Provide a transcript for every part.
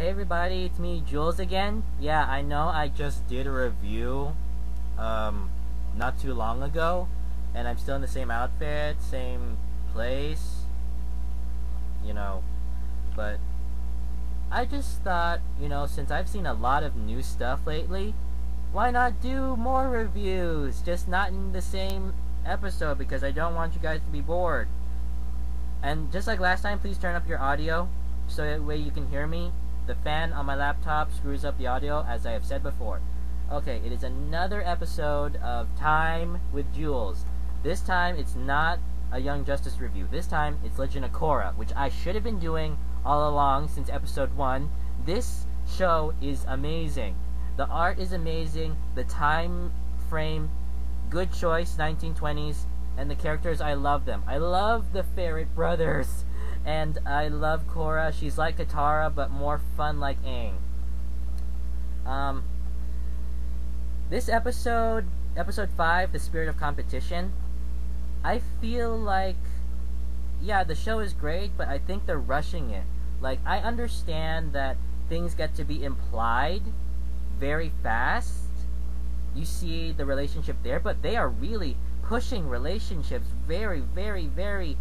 Hey everybody, it's me, Julz again. Yeah, I know I just did a review, not too long ago, and I'm still in the same outfit, same place, but I just thought, since I've seen a lot of new stuff lately, why not do more reviews? Just not in the same episode, because I don't want you guys to be bored. And just like last time, please turn up your audio, so that way you can hear me. The fan on my laptop screws up the audio, as I have said before. Okay, it is another episode of Time with Julz. This time, it's not a Young Justice review. This time, it's Legend of Korra, which I should have been doing all along since episode 1. This show is amazing. The art is amazing. The time frame, good choice, 1920s. And the characters, I love them. I love the Ferret Brothers. And I love Korra. She's like Katara, but more fun like Aang. This episode 5, The Spirit of Competition, I feel like, yeah, the show is great, but I think they're rushing it. Like, I understand that things get to be implied very fast. You see the relationship there, but they are really pushing relationships very, very, very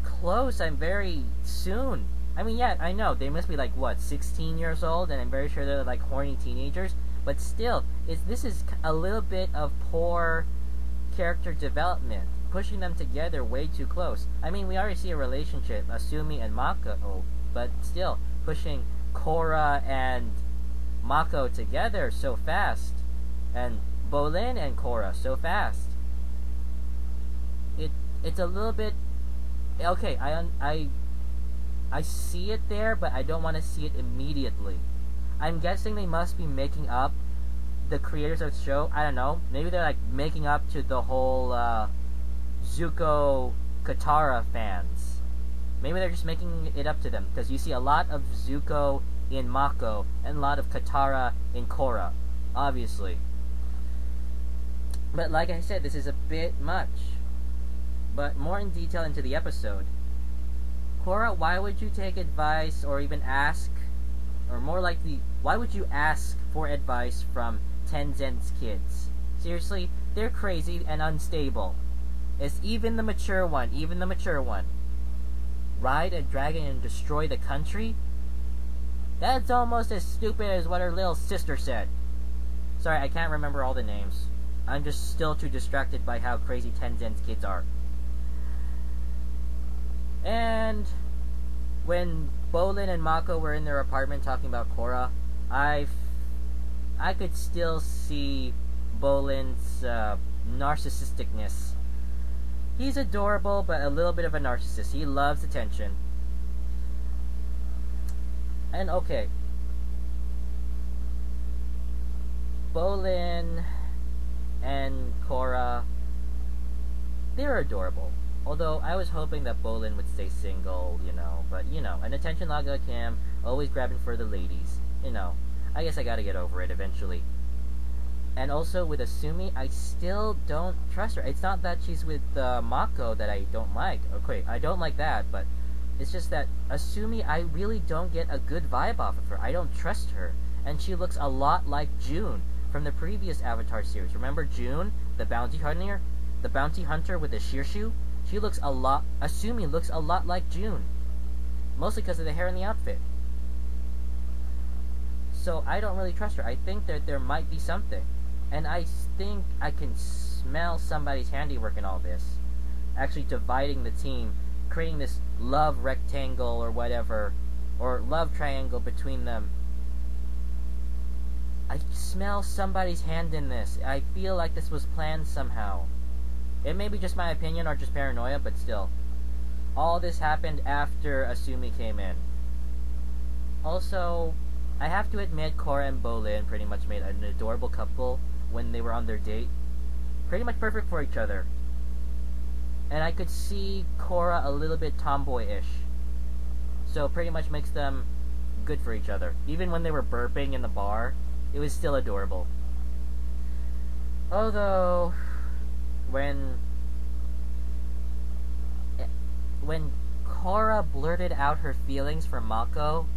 close and very soon. I mean, yeah, I know they must be like, what, 16 years old, and I'm very sure they're like horny teenagers, but still, this is a little bit of poor character development, pushing them together way too close. I mean, we already see a relationship, Asumi and Mako, but still, pushing Korra and Mako together so fast, and Bolin and Korra so fast. It's a little bit, okay, I see it there, but I don't want to see it immediately. I'm guessing they must be making up, the creators of the show, I don't know, maybe they're like making up to the whole Zuko Katara fans. Maybe they're just making it up to them, because you see a lot of Zuko in Mako, and a lot of Katara in Korra, obviously. But like I said, this is a bit much. But more in detail into the episode. Korra, why would you take advice or even ask, or more likely, why would you ask for advice from Tenzin's kids? Seriously, they're crazy and unstable. It's even the mature one. Ride a dragon and destroy the country? That's almost as stupid as what her little sister said. Sorry, I can't remember all the names. I'm just still too distracted by how crazy Tenzin's kids are. And when Bolin and Mako were in their apartment talking about Korra, I could still see Bolin's narcissisticness. He's adorable, but a little bit of a narcissist. He loves attention. And okay, Bolin and Korra, they're adorable. Although, I was hoping that Bolin would stay single, but, an attention log like him, always grabbing for the ladies, I guess I gotta get over it eventually. And also, with Asumi, I still don't trust her. It's not that she's with Mako that I don't like. Okay, I don't like that, but it's just that Asumi, I really don't get a good vibe off of her. I don't trust her. And she looks a lot like June from the previous Avatar series. Remember June, the bounty hunter? The bounty hunter with the Shirshu? Asumi looks a lot like June. Mostly because of the hair and the outfit. So I don't really trust her. I think that there might be something. And I think I can smell somebody's handiwork in all this. Actually dividing the team, creating this love rectangle or whatever, or love triangle between them. I smell somebody's hand in this. I feel like this was planned somehow. It may be just my opinion or just paranoia, but still. All this happened after Asumi came in. Also, I have to admit, Korra and Bolin pretty much made an adorable couple when they were on their date. Pretty much perfect for each other. And I could see Korra a little bit tomboyish. So pretty much makes them good for each other. Even when they were burping in the bar, it was still adorable. Although, when Korra blurted out her feelings for Mako,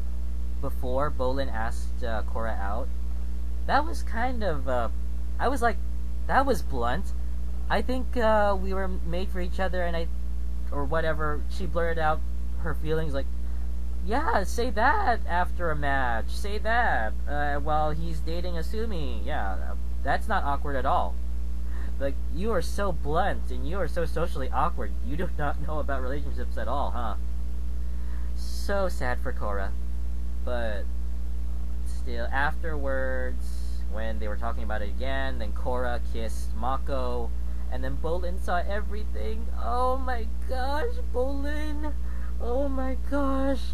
before Bolin asked Korra out, that was kind of, I was like, that was blunt. I think we were made for each other, and or whatever. She blurted out her feelings like, yeah, say that after a match. Say that while he's dating Asumi. Yeah, that's not awkward at all. Like, you are so blunt, and you are so socially awkward. You do not know about relationships at all, huh? So sad for Korra. But still, afterwards, when they were talking about it again, then Korra kissed Mako, and then Bolin saw everything. Oh my gosh, Bolin! Oh my gosh!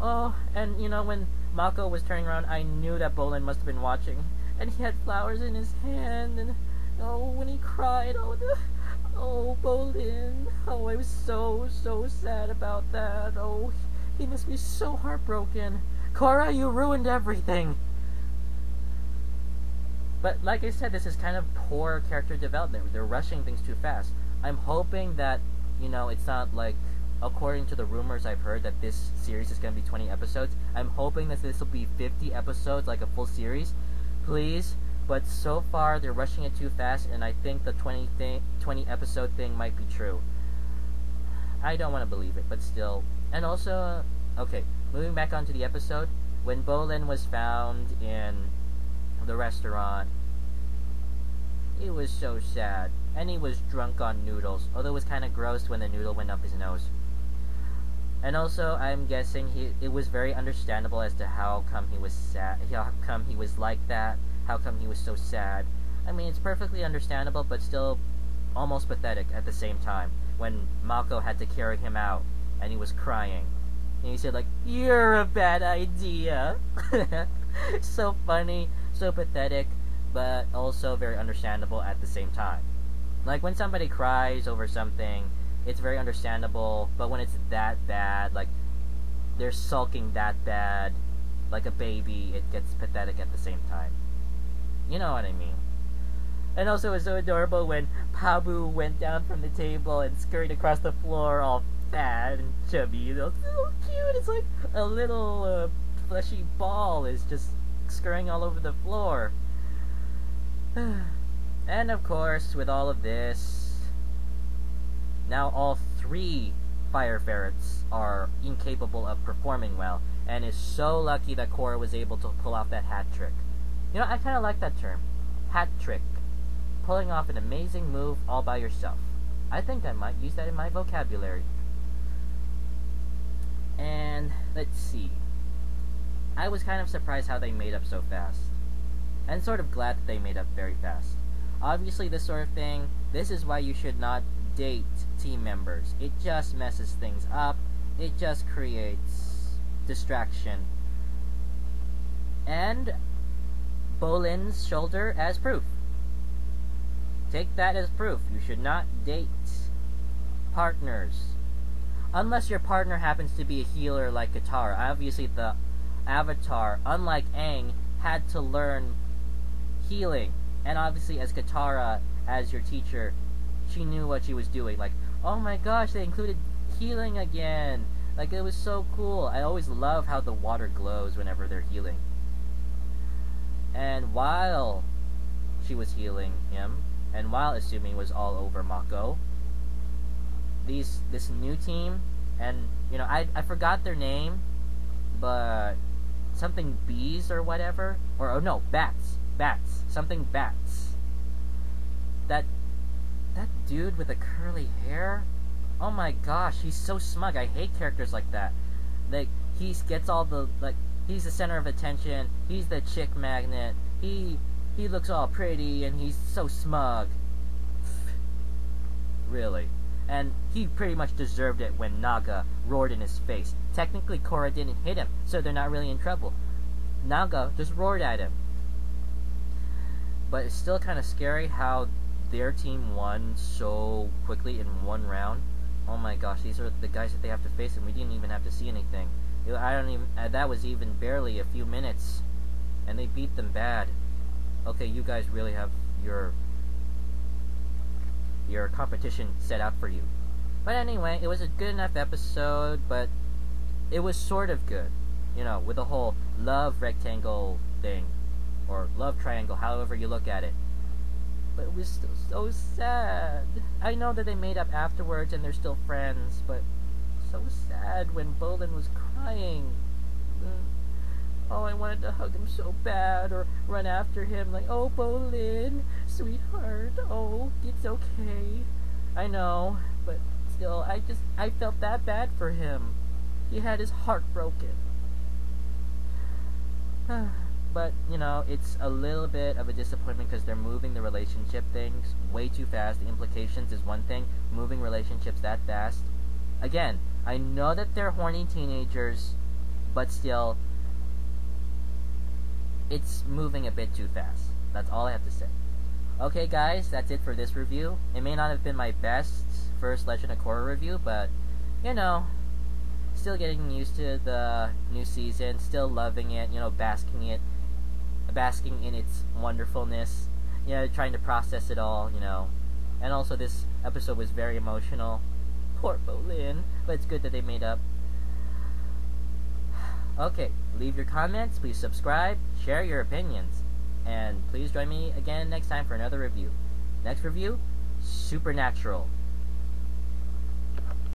Oh, and you know, when Mako was turning around, I knew that Bolin must have been watching. And he had flowers in his hand, and oh, when he cried, oh, Bolin. Oh, I was so sad about that. Oh, he must be so heartbroken. Korra, you ruined everything. But like I said, this is kind of poor character development. They're rushing things too fast. I'm hoping that, you know, it's not like, according to the rumors I've heard, that this series is going to be 20 episodes. I'm hoping that this will be 50 episodes, like a full series. Please. But so far, they're rushing it too fast, and I think the 20 episode thing might be true. I don't want to believe it, but still. And also, okay, moving back onto the episode, when Bolin was found in the restaurant, it was so sad. And he was drunk on noodles, although it was kind of gross when the noodle went up his nose. And also, I'm guessing it was very understandable as to how come he was sad, how come he was like that, how come he was so sad. I mean, it's perfectly understandable, but still almost pathetic at the same time, when Mako had to carry him out, and he was crying. And he said, like, "You're a bad idea." So funny, so pathetic, but also very understandable at the same time. Like, when somebody cries over something, it's very understandable, but when it's that bad, like, they're sulking that bad, like a baby, it gets pathetic at the same time. You know what I mean. And also, it was so adorable when Pabu went down from the table and scurried across the floor all fat and chubby. It was so cute. It's like a little fleshy ball is just scurrying all over the floor. And of course, with all of this, now all 3 fire ferrets are incapable of performing well, and is so lucky that Korra was able to pull off that hat trick. You know, I kind of like that term. Hat trick. Pulling off an amazing move all by yourself. I think I might use that in my vocabulary. And, let's see. I was kind of surprised how they made up so fast. And sort of glad that they made up very fast. Obviously, this sort of thing, this is why you should not date team members. It just messes things up. It just creates distraction. And Bolin's shoulder as proof. Take that as proof. You should not date partners. Unless your partner happens to be a healer like Katara. Obviously, the Avatar, unlike Aang, had to learn healing. And obviously, as Katara, as your teacher, she knew what she was doing. Like, oh my gosh, they included healing again. Like, it was so cool. I always love how the water glows whenever they're healing. And while she was healing him, and while Asumi was all over Mako, this new team, and, you know, I forgot their name, but something bees or whatever, or, oh no, bats, something bats. That dude with the curly hair, oh my gosh, he's so smug. I hate characters like that. Like, he gets all the, like, he's the center of attention, he's the chick magnet, he looks all pretty, and he's so smug. Really. And he pretty much deserved it when Naga roared in his face. Technically, Korra didn't hit him, so they're not really in trouble. Naga just roared at him. But it's still kind of scary how their team won so quickly in one round. Oh my gosh, these are the guys that they have to face, and we didn't even have to see anything. That was even barely a few minutes, and they beat them bad. Okay, you guys really have your competition set out for you. But anyway, it was a good enough episode, but it was sort of good. you know, with the whole love rectangle thing, or love triangle, however you look at it. But it was still so sad. I know that they made up afterwards and they're still friends, but so sad when Bolin was crying. Oh, I wanted to hug him so bad, or run after him like, oh, Bolin, sweetheart, oh, it's okay. I know, but still, I felt that bad for him. He had his heart broken. But, you know, it's a little bit of a disappointment because they're moving the relationship things way too fast. The implications is one thing, moving relationships that fast. Again, I know that they're horny teenagers, but still, it's moving a bit too fast. That's all I have to say. Okay, guys, that's it for this review. It may not have been my best first Legend of Korra review, but, you know, still getting used to the new season, still loving it, you know, basking in its wonderfulness, you know, trying to process it all, you know. And also this episode was very emotional. Poor Bolin, but it's good that they made up. Okay, leave your comments, please subscribe, share your opinions, and please join me again next time for another review. Next review, Supernatural.